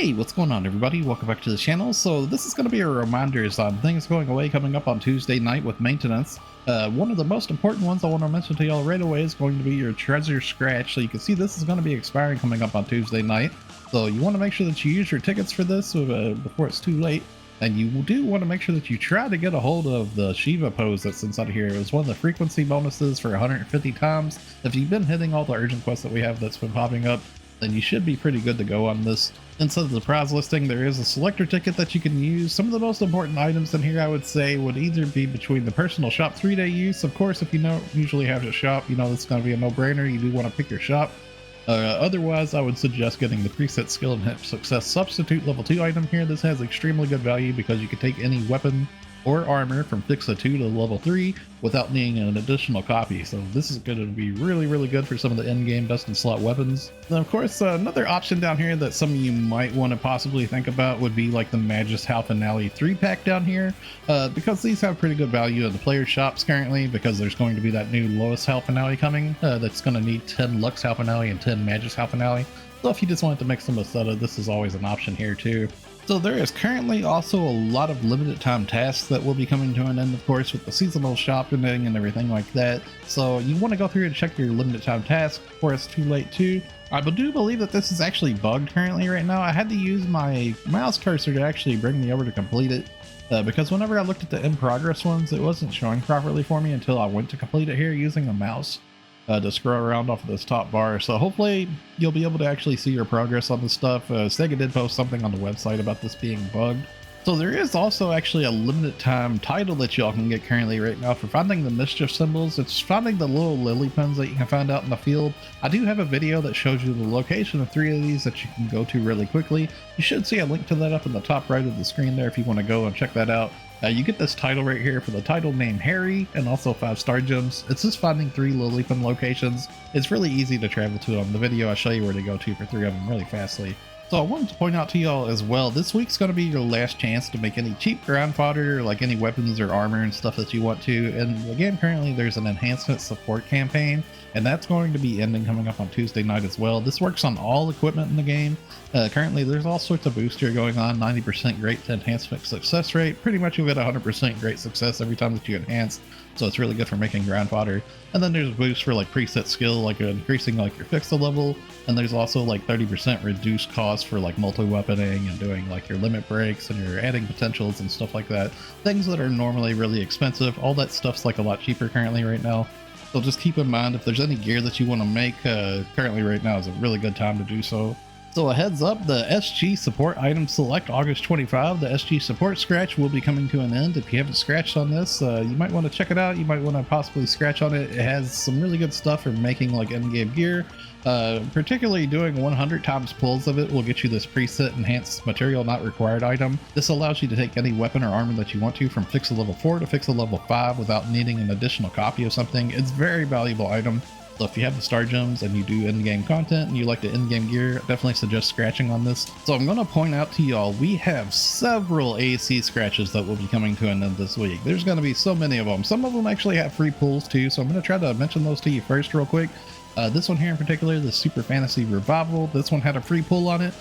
Hey, what's going on everybody? Welcome back to the channel. So this is going to be a reminder on things going away coming up on Tuesday night with maintenance. One of the most important ones I want to mention to y'all right away is going to be your treasure scratch. So you can see this is going to be expiring coming up on Tuesday night. So you want to make sure that you use your tickets for this before it's too late. And you do want to make sure that you try to get a hold of the Shiva pose that's inside of here. It was one of the frequency bonuses for 150 times. If you've been hitting all the urgent quests that we have that's been popping up, then you should be pretty good to go on this. Inside of the prize listing, there is a selector ticket that you can use. Some of the most important items in here, I would say, would either be between the personal shop 3-day use. Of course, if you don't usually have to shop, you know it's going to be a no-brainer. You do want to pick your shop. Otherwise, I would suggest getting the preset skill and hit success substitute level 2 item here. This has extremely good value because you can take any weapon or armor from fix a 2 to level 3 without needing an additional copy. So this is going to be really good for some of the in-game best in slot weapons. Then of course another option down here that some of you might want to possibly think about would be like the Magus Hal Finale 3-pack down here, because these have pretty good value in the player shops currently, because there's going to be that new lowest Hal Finale coming that's going to need 10 Lux Hal Finale and 10 Magus Hal Finale. So if you just wanted to mix them with Seta, this is always an option here too. So there is currently also a lot of limited time tasks that will be coming to an end, of course, with the seasonal shopping and everything like that. So you want to go through and check your limited time tasks before it's too late too. I do believe that this is actually bugged currently right now. I had to use my mouse cursor to actually bring me over to complete it, because whenever I looked at the in progress ones, it wasn't showing properly for me until I went to complete it here using a mouse. To scroll around off of this top bar. So hopefully you'll be able to actually see your progress on this stuff. SEGA did post something on the website about this being bugged. So there is also actually a limited time title that y'all can get currently right now for finding the mischief symbols. It's finding the little lily pens that you can find out in the field. I do have a video that shows you the location of 3 of these that you can go to really quickly. You should see a link to that up in the top right of the screen there if you want to go and check that out. You get this title right here for the title name Harry and also 5-star gems. It's just finding 3 Lilipin locations. It's really easy to travel to them. The video I'll show you where to go to for 3 of them really fastly. So I wanted to point out to y'all as well, this week's going to be your last chance to make any cheap ground fodder, like any weapons or armor and stuff that you want to. And again, currently there's an enhancement support campaign, and that's going to be ending coming up on Tuesday night as well. This works on all equipment in the game. Currently there's all sorts of boosts here going on, 90% great enhancement success rate. Pretty much you'll get 100% great success every time that you enhance. So it's really good for making ground fodder. And then there's a boost for like preset skill, like increasing like your fixed level. And there's also like 30% reduced cost for like multi-weaponing and doing like your limit breaks and your adding potentials and stuff like that. Things that are normally really expensive. All that stuff's like a lot cheaper currently right now. So just keep in mind if there's any gear that you want to make, currently right now is a really good time to do so. So a heads up, the SG Support Item Select August 25, the SG Support Scratch will be coming to an end. If you haven't scratched on this, you might want to check it out. You might want to possibly scratch on it. It has some really good stuff for making like in-game gear. Particularly doing 100 times pulls of it will get you this preset enhanced material not required item. This allows you to take any weapon or armor that you want to from fix a level 4 to fix a level 5 without needing an additional copy of something. It's a very valuable item. So if you have the star gems and you do in-game content and you like the in-game gear, definitely suggest scratching on this. So I'm going to point out to y'all, we have several AC scratches that will be coming to an end this week. There's going to be so many of them. Some of them actually have free pulls too, so I'm going to try to mention those to you first real quick. This one here in particular, the Super Fantasy Revival, this one had a free pull on it.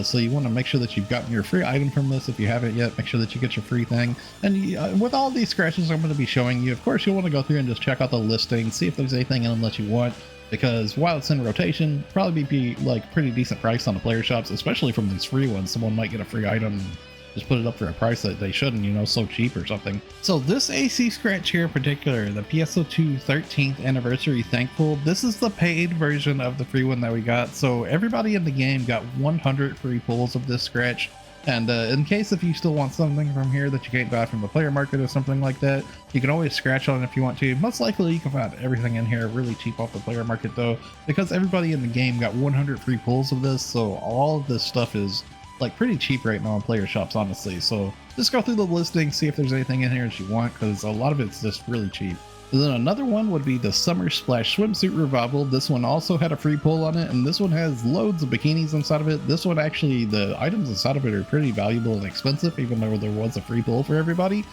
So you want to make sure that you've gotten your free item from this. If you haven't yet, make sure that you get your free thing. And with all these scratches I'm going to be showing you, of course you'll want to go through and just check out the listing, see if there's anything in them that you want, because while it's in rotation, probably be like pretty decent price on the player shops, especially from these free ones. Someone might get a free item and just put it up for a price that they shouldn't, you know, so cheap or something. So this AC scratch here in particular, the PSO2 13th anniversary thankful, this is the paid version of the free one that we got. So everybody in the game got 100 free pulls of this scratch. And in case if you still want something from here that you can't buy from the player market or something like that, you can always scratch on it if you want to. Most likely you can find everything in here really cheap off the player market though, because everybody in the game got 100 free pulls of this. So all of this stuff is like pretty cheap right now on player shops, honestly. So just go through the listing, see if there's anything in here that you want, because a lot of it's just really cheap. And then another one would be the Summer Splash Swimsuit Revival. This one also had a free pull on it, and this one has loads of bikinis inside of it. This one actually, the items inside of it are pretty valuable and expensive, even though there was a free pull for everybody.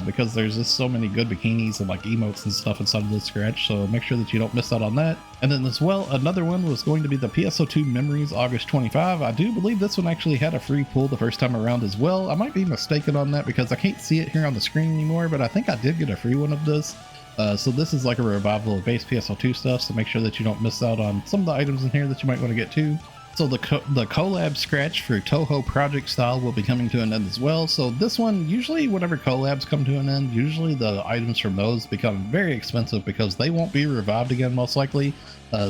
because there's just so many good bikinis and like emotes and stuff inside of this scratch, so make sure that you don't miss out on that. And then as well, another one was going to be the PSO2 Memories August 25. I do believe this one actually had a free pull the first time around as well. I might be mistaken on that because I can't see it here on the screen anymore, but I think I did get a free one of this. So this is like a revival of base PSO2 stuff, so make sure that you don't miss out on some of the items in here that you might want to get too. So the collab scratch for Toho Project Style will be coming to an end as well. So this one, usually whenever collabs come to an end, usually the items from those become very expensive because they won't be revived again most likely.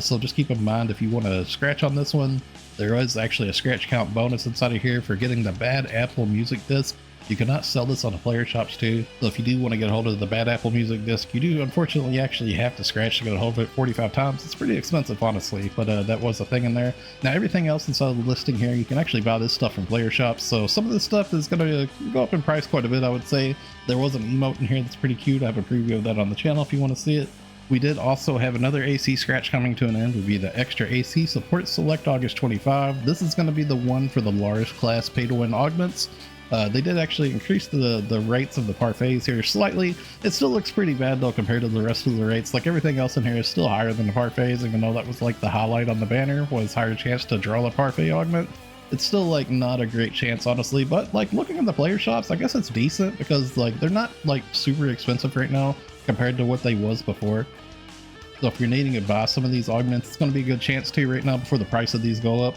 So just keep in mind, if you want to scratch on this one, there is actually a scratch count bonus inside of here for getting the Bad Apple music disc. You cannot sell this on the player shops too, so if you do want to get a hold of the Bad Apple music disc, you do unfortunately actually have to scratch to get a hold of it 45 times. It's pretty expensive honestly, but that was a thing in there. Now everything else inside of the listing here, you can actually buy this stuff from player shops, so some of this stuff is going to go up in price quite a bit, I would say. There was an emote in here that's pretty cute. I have a preview of that on the channel if you want to see it. We did also have another AC scratch coming to an end, would be the Extra AC Support Select August 25. This is going to be the one for the large class pay-to-win augments. They did actually increase the rates of the parfaits here slightly. It still looks pretty bad though compared to the rest of the rates. Like everything else in here is still higher than the parfaits, even though that was like the highlight on the banner was higher chance to draw a parfait augment. It's still like not a great chance honestly, but like looking at the player shops, I guess it's decent because like they're not like super expensive right now compared to what they was before. So if you're needing to buy some of these augments, it's going to be a good chance to right now before the price of these go up.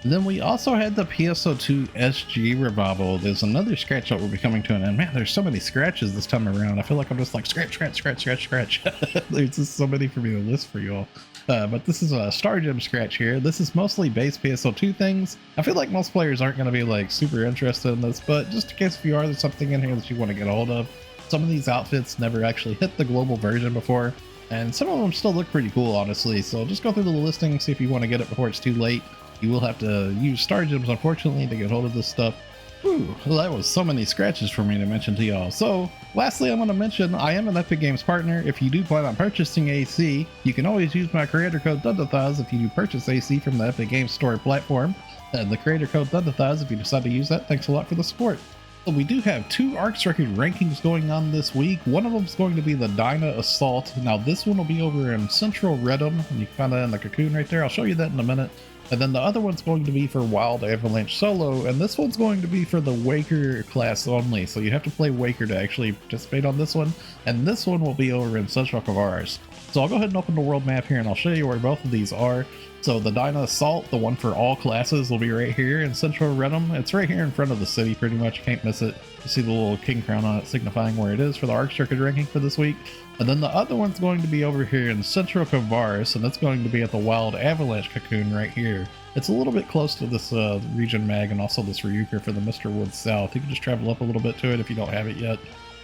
And then we also had the PSO2 SG revival. There's another scratch that will be coming to an end. Man, there's so many scratches this time around. I feel like I'm just like scratch. There's just so many for me to list for you all. But this is a Star Gem scratch here. This is mostly base PSO2 things. I feel like most players aren't going to be like super interested in this, but just in case if you are, there's something in here that you want to get a hold of. Some of these outfits never actually hit the global version before, and some of them still look pretty cool honestly. So just go through the listing, see if you want to get it before it's too late. You will have to use Star Gems, unfortunately, to get hold of this stuff. Whew, well, that was so many scratches for me to mention to y'all. So, lastly, I'm going to mention I am an Epic Games partner. If you do plan on purchasing AC, you can always use my creator code THUNDATHIGHS if you do purchase AC from the Epic Games Store platform. The creator code THUNDATHIGHS if you decide to use that. Thanks a lot for the support. So we do have two Arks record rankings going on this week. One of them is going to be the Dyna Assault. Now, this one will be over in Central Redum, and you can find that in the cocoon right there. I'll show you that in a minute. And then the other one's going to be for Wild Avalanche Solo, and this one's going to be for the Waker class only. So you have to play Waker to actually participate on this one, and this one will be over in Central Cavares. So I'll go ahead and open the world map here, and I'll show you where both of these are. So the Dyna Assault, the one for all classes, will be right here in Central Redum. It's right here in front of the city, pretty much. You can't miss it. You see the little king crown on it, signifying where it is for the Arks record ranking for this week. And then the other one's going to be over here in Central Cavares, and that's going to be at the Wild Avalanche cocoon right here. It's a little bit close to this region mag and also this Ryuker for the Mr. Woods South. You can just travel up a little bit to it if you don't have it yet.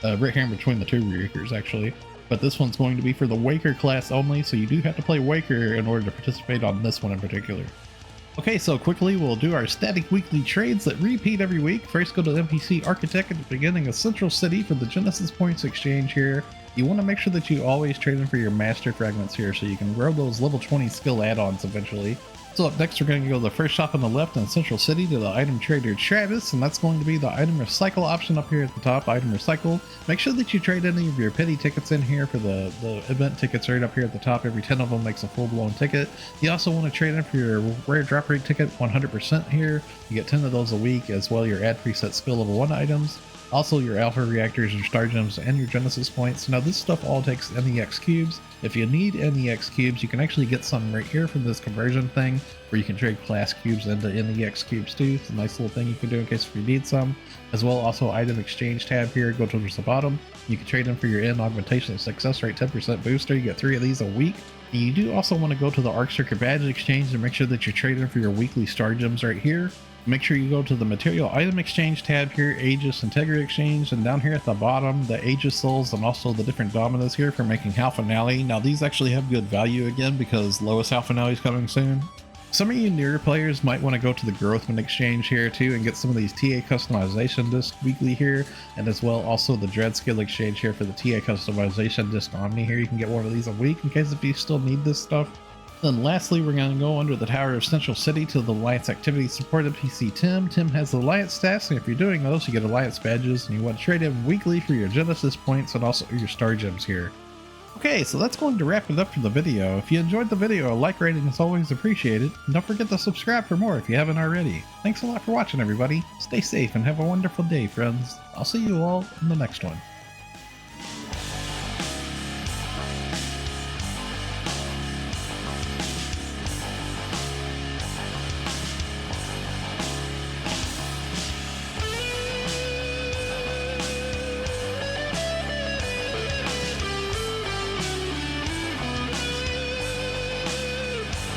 Right here in between the two Ryukers, actually. But this one's going to be for the Waker class only, so you do have to play Waker in order to participate on this one in particular. Okay, so quickly we'll do our static weekly trades that repeat every week. First, go to the NPC Architect at the beginning of Central City for the Genesis Points exchange here. You want to make sure that you always trade in for your Master Fragments here so you can grow those level 20 skill add-ons eventually. So up next, we're going to go to the first shop on the left in Central City to the item trader Travis, and that's going to be the item recycle option up here at the top, item recycle. Make sure that you trade any of your petty tickets in here for the event tickets right up here at the top. Every 10 of them makes a full-blown ticket. You also want to trade in for your rare drop rate ticket 100% here. You get 10 of those a week, as well your add preset skill level 1 items. Also your alpha reactors, your star gems, and your genesis points. Now this stuff all takes NEX cubes. If you need NEX cubes, you can actually get some right here from this conversion thing, where you can trade class cubes into NEX cubes too. It's a nice little thing you can do in case if you need some. As well, also item exchange tab here, go towards the bottom. You can trade in for your N augmentation success rate 10% booster. You get 3 of these a week. And you do also want to go to the Arks Circuit Badge Exchange and make sure that you're trading for your weekly star gems right here. Make sure you go to the Material Item Exchange tab here, Aegis Integrity Exchange, and down here at the bottom, the Aegis Souls and also the different Dominus here for making Hal Finale. Now these actually have good value again because lowest Hal Finale is coming soon. Some of you newer players might want to go to the Growthman Exchange here too and get some of these TA customization disc weekly here, and as well also the Dread Skill Exchange here for the TA customization disc Omni here. You can get one of these a week in case if you still need this stuff. Then lastly, we're going to go under the Tower of Central City to the Alliance Activity Support NPC Tim. Tim has the Alliance stats, and if you're doing those, you get Alliance badges, and you want to trade him weekly for your Genesis points and also your Star Gems here. Okay, so that's going to wrap it up for the video. If you enjoyed the video, a like rating is always appreciated, and don't forget to subscribe for more if you haven't already. Thanks a lot for watching, everybody. Stay safe and have a wonderful day, friends. I'll see you all in the next one.